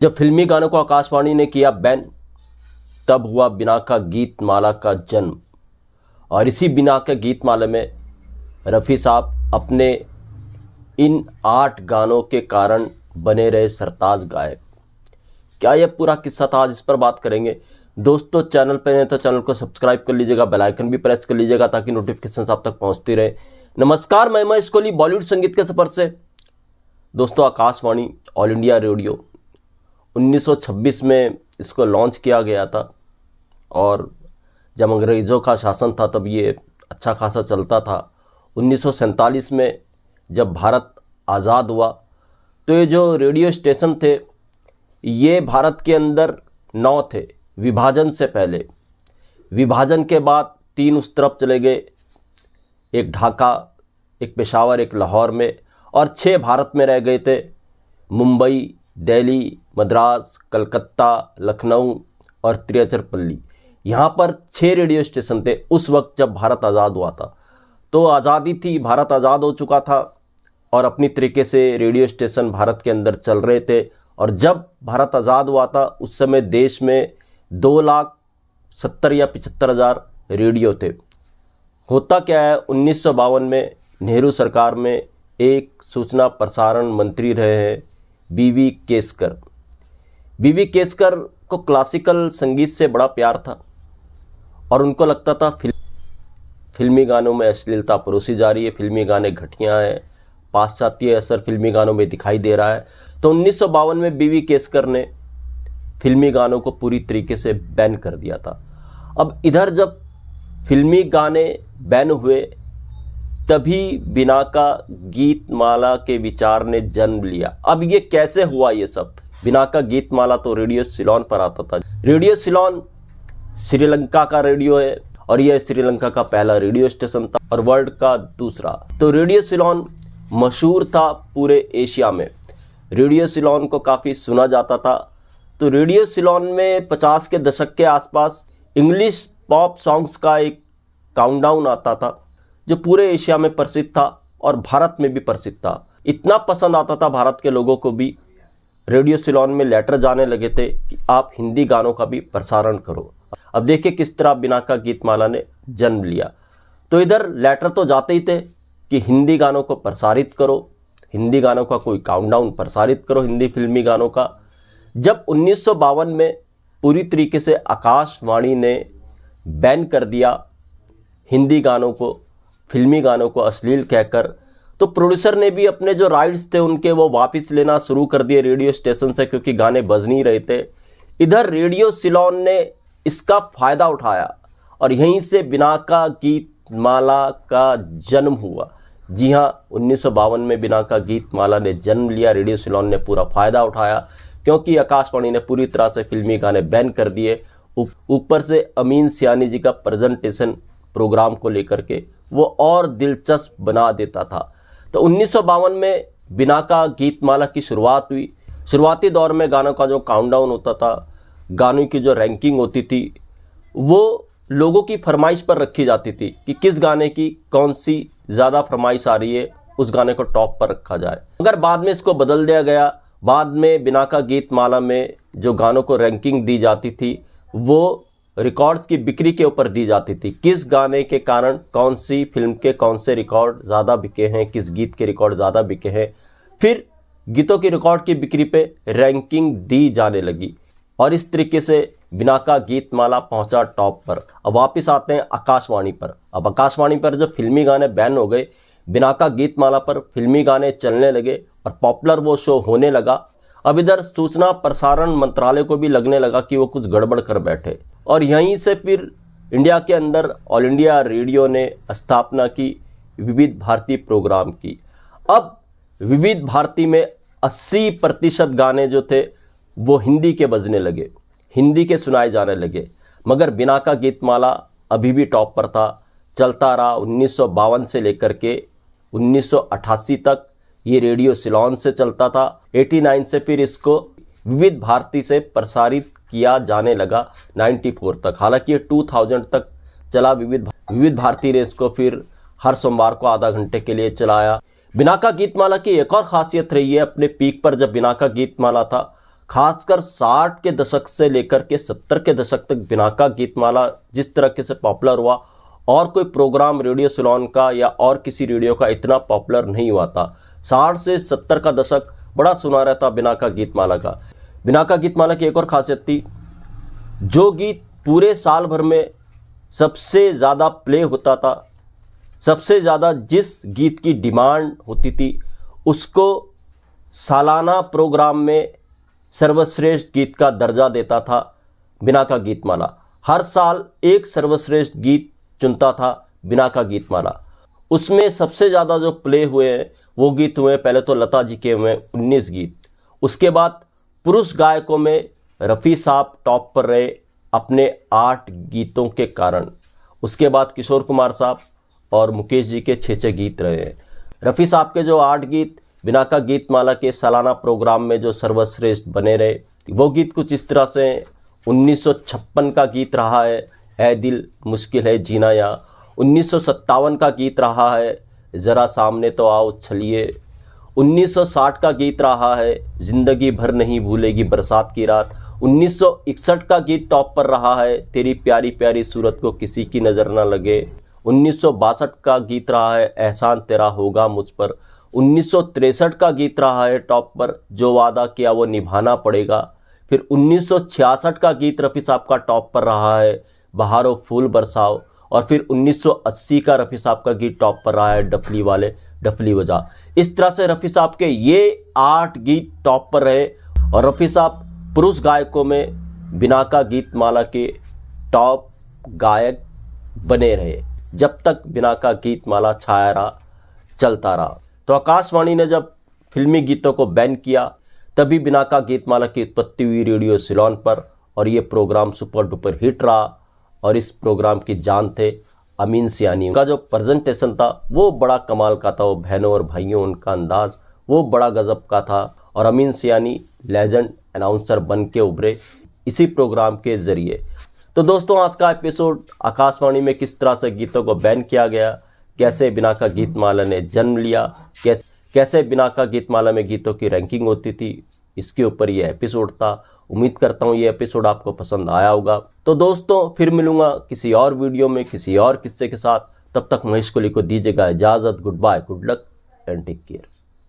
जब फिल्मी गानों को आकाशवाणी ने किया बैन, तब हुआ बिना का गीत माला का जन्म। और इसी बिना के गीत माला में रफ़ी साहब अपने इन 8 गानों के कारण बने रहे सरताज गायक। क्या यह पूरा किस्सा था, आज इस पर बात करेंगे। दोस्तों, चैनल पर हैं तो चैनल को सब्सक्राइब कर लीजिएगा, बेल आइकन भी प्रेस कर लीजिएगा ताकि नोटिफिकेशन आप तक पहुंचती रहे। नमस्कार, मैं महेश कोहली बॉलीवुड संगीत के सफर से। दोस्तों, आकाशवाणी ऑल इंडिया रेडियो 1926 में इसको लॉन्च किया गया था और जब अंग्रेज़ों का शासन था तब ये अच्छा खासा चलता था। 1947 में जब भारत आज़ाद हुआ तो ये जो रेडियो स्टेशन थे ये भारत के अंदर 9 थे विभाजन से पहले। विभाजन के बाद 3 उस तरफ चले गए, एक ढाका, एक पेशावर, एक लाहौर में, और 6 भारत में रह गए थे, मुंबई, दिल्ली, मद्रास, कलकत्ता, लखनऊ और तिरुचिरापल्ली। यहाँ पर 6 रेडियो स्टेशन थे उस वक्त जब भारत आज़ाद हुआ था। तो आज़ादी थी, भारत आज़ाद हो चुका था और अपनी तरीके से रेडियो स्टेशन भारत के अंदर चल रहे थे। और जब भारत आज़ाद हुआ था उस समय देश में 2,70,000 या 75,000 रेडियो थे। होता क्या है, 1952 में नेहरू सरकार में एक सूचना प्रसारण मंत्री रहे हैं बीवी केसकर। बीवी केसकर को क्लासिकल संगीत से बड़ा प्यार था और उनको लगता था फिल्मी गानों में अश्लीलता परोसी जा रही है, फिल्मी गाने घटिया हैं, पाश्चात्य असर फिल्मी गानों में दिखाई दे रहा है। तो 1952 में बीवी केसकर ने फिल्मी गानों को पूरी तरीके से बैन कर दिया था। अब इधर जब फिल्मी गाने बैन हुए तभी बिना का गीत माला के विचार ने जन्म लिया। अब ये कैसे हुआ ये सब? बिना का गीत माला तो रेडियो सिलोन पर आता था। रेडियो सिलोन श्रीलंका का रेडियो है और यह श्रीलंका का पहला रेडियो स्टेशन था और वर्ल्ड का दूसरा। तो रेडियो सिलोन मशहूर था पूरे एशिया में। रेडियो सिलोन को काफ़ी सुना जाता था। तो रेडियो सिलोन में 50 के दशक के आसपास इंग्लिश पॉप सॉन्ग्स का एक काउंटडाउन आता था जो पूरे एशिया में प्रसिद्ध था और भारत में भी प्रसिद्ध था। इतना पसंद आता था भारत के लोगों को भी, रेडियो सिलोन में लेटर जाने लगे थे कि आप हिंदी गानों का भी प्रसारण करो। अब देखिए किस तरह बिना का गीत माला ने जन्म लिया। तो इधर लेटर तो जाते ही थे कि हिंदी गानों को प्रसारित करो, हिंदी गानों का कोई काउंटडाउन प्रसारित करो, हिंदी फिल्मी गानों का। जब 1952 में पूरी तरीके से आकाशवाणी ने बैन कर दिया हिंदी गानों को, फिल्मी गानों को अश्लील कहकर, तो प्रोड्यूसर ने भी अपने जो राइट्स थे उनके वो वापस लेना शुरू कर दिए रेडियो स्टेशन से, क्योंकि गाने बज नहीं रहे थे। इधर रेडियो सिलोन ने इसका फ़ायदा उठाया और यहीं से बिना का गीत माला का जन्म हुआ। जी हाँ, 1952 में बिना का गीत माला ने जन्म लिया। रेडियो सिलोन ने पूरा फ़ायदा उठाया क्योंकि आकाशवाणी ने पूरी तरह से फिल्मी गाने बैन कर दिए। ऊपर से अमीन सियानी जी का प्रेजेंटेशन प्रोग्राम को लेकर के वो और दिलचस्प बना देता था। तो 1952 में बिना का गीत माला की शुरुआत हुई। शुरुआती दौर में गानों का जो काउंटडाउन होता था, गानों की जो रैंकिंग होती थी, वो लोगों की फरमाइश पर रखी जाती थी कि किस गाने की कौन सी ज़्यादा फरमाइश आ रही है, उस गाने को टॉप पर रखा जाए। मगर बाद में इसको बदल दिया गया। बाद में बिना का गीत माला में जो गानों को रैंकिंग दी जाती थी वो रिकॉर्ड्स की बिक्री के ऊपर दी जाती थी। किस गाने के कारण कौन सी फिल्म के कौन से रिकॉर्ड ज़्यादा बिके हैं, किस गीत के रिकॉर्ड ज़्यादा बिके हैं, फिर गीतों की रिकॉर्ड की बिक्री पे रैंकिंग दी जाने लगी और इस तरीके से बिना का गीत माला पहुंचा टॉप पर। अब वापस आते हैं आकाशवाणी पर। अब आकाशवाणी पर जब फिल्मी गाने बैन हो गए, बिना का गीत माला पर फिल्मी गाने चलने लगे और पॉपुलर वो शो होने लगा। अब इधर सूचना प्रसारण मंत्रालय को भी लगने लगा कि वो कुछ गड़बड़ कर बैठे और यहीं से फिर इंडिया के अंदर ऑल इंडिया रेडियो ने स्थापना की विविध भारती प्रोग्राम की। अब विविध भारती में 80% गाने जो थे वो हिंदी के बजने लगे, हिंदी के सुनाए जाने लगे। मगर बिना का गीत माला अभी भी टॉप पर था, चलता रहा 1952 से लेकर के 1988 तक। ये रेडियो सिलोन से चलता था। 89 से फिर इसको विविध भारती से प्रसारित किया जाने लगा 94 तक। हालांकि ये 2000 तक चला। विविध भारती ने इसको फिर हर सोमवार को आधा घंटे के लिए चलाया। बिना का गीतमाला की एक और खासियत रही है, अपने पीक पर जब बिना का गीतमाला था, खासकर 60 के दशक से लेकर के 70 के दशक तक बिनाका गीतमाला जिस तरीके से पॉपुलर हुआ, और कोई प्रोग्राम रेडियो सिलोन का या और किसी रेडियो का इतना पॉपुलर नहीं हुआ था। 60 से 70 का दशक बड़ा सुना रहता बिनाका गीतमाला का। बिनाका गीतमाला की एक और खासियत थी, जो गीत पूरे साल भर में सबसे ज़्यादा प्ले होता था, सबसे ज़्यादा जिस गीत की डिमांड होती थी, उसको सालाना प्रोग्राम में सर्वश्रेष्ठ गीत का दर्जा देता था बिनाका गीतमाला। हर साल एक सर्वश्रेष्ठ गीत चुनता था बिनाका गीतमाला। उसमें सबसे ज़्यादा जो प्ले हुए हैं वो गीत हुए, पहले तो लता जी के हुए 19 गीत। उसके बाद पुरुष गायकों में रफ़ी साहब टॉप पर रहे अपने 8 गीतों के कारण। उसके बाद किशोर कुमार साहब और मुकेश जी के 6 गीत रहे हैं। रफ़ी साहब के जो 8 गीत बिनाका गीतमाला के सालाना प्रोग्राम में जो सर्वश्रेष्ठ बने रहे, वो गीत कुछ इस तरह से 1956 का गीत रहा है ऐ दिल मुश्किल है जीना, या 1957 का गीत रहा है ज़रा सामने तो आओ छलिए, 1960 का गीत रहा है ज़िंदगी भर नहीं भूलेगी बरसात की रात, 1961 का गीत टॉप पर रहा है तेरी प्यारी प्यारी सूरत को किसी की नज़र ना लगे, 1962 का गीत रहा है एहसान तेरा होगा मुझ पर, 1963 का गीत रहा है टॉप पर जो वादा किया वो निभाना पड़ेगा, फिर 1966 का गीत रफ़ी साहब का टॉप पर रहा है बहारों फूल बरसाओ, और फिर 1980 का रफ़ी साहब का गीत टॉप पर रहा है डफली वाले डफली बजा। इस तरह से रफ़ी साहब के ये 8 गीत टॉप पर रहे, और रफ़ी साहब पुरुष गायकों में बिनाका गीतमाला के टॉप गायक बने रहे जब तक बिनाका गीतमाला छाया रहा, चलता रहा। तो आकाशवाणी ने जब फिल्मी गीतों को बैन किया, तभी बिनाका गीतमाला की उत्पत्ति हुई रेडियो सिलोन पर, और ये प्रोग्राम सुपर डुपर हिट रहा। और इस प्रोग्राम की जान थे अमीन सियानी। उनका जो प्रेजेंटेशन था वो बड़ा कमाल का था, वो बहनों और भाइयों, उनका अंदाज वो बड़ा गजब का था, और अमीन सियानी लेजेंड अनाउंसर बन के उभरे इसी प्रोग्राम के ज़रिए। तो दोस्तों, आज का एपिसोड आकाशवाणी में किस तरह से गीतों को बैन किया गया, कैसे बिनाका गीतमाला ने जन्म लिया, कैसे बिनाका गीतमाला में गीतों की रैंकिंग होती थी, इसके ऊपर ये एपिसोड था। उम्मीद करता हूँ ये एपिसोड आपको पसंद आया होगा। तो दोस्तों, फिर मिलूंगा किसी और वीडियो में किसी और किस्से के साथ। तब तक महेश कोहली को दीजिएगा इजाज़त। Goodbye, good luck and take care.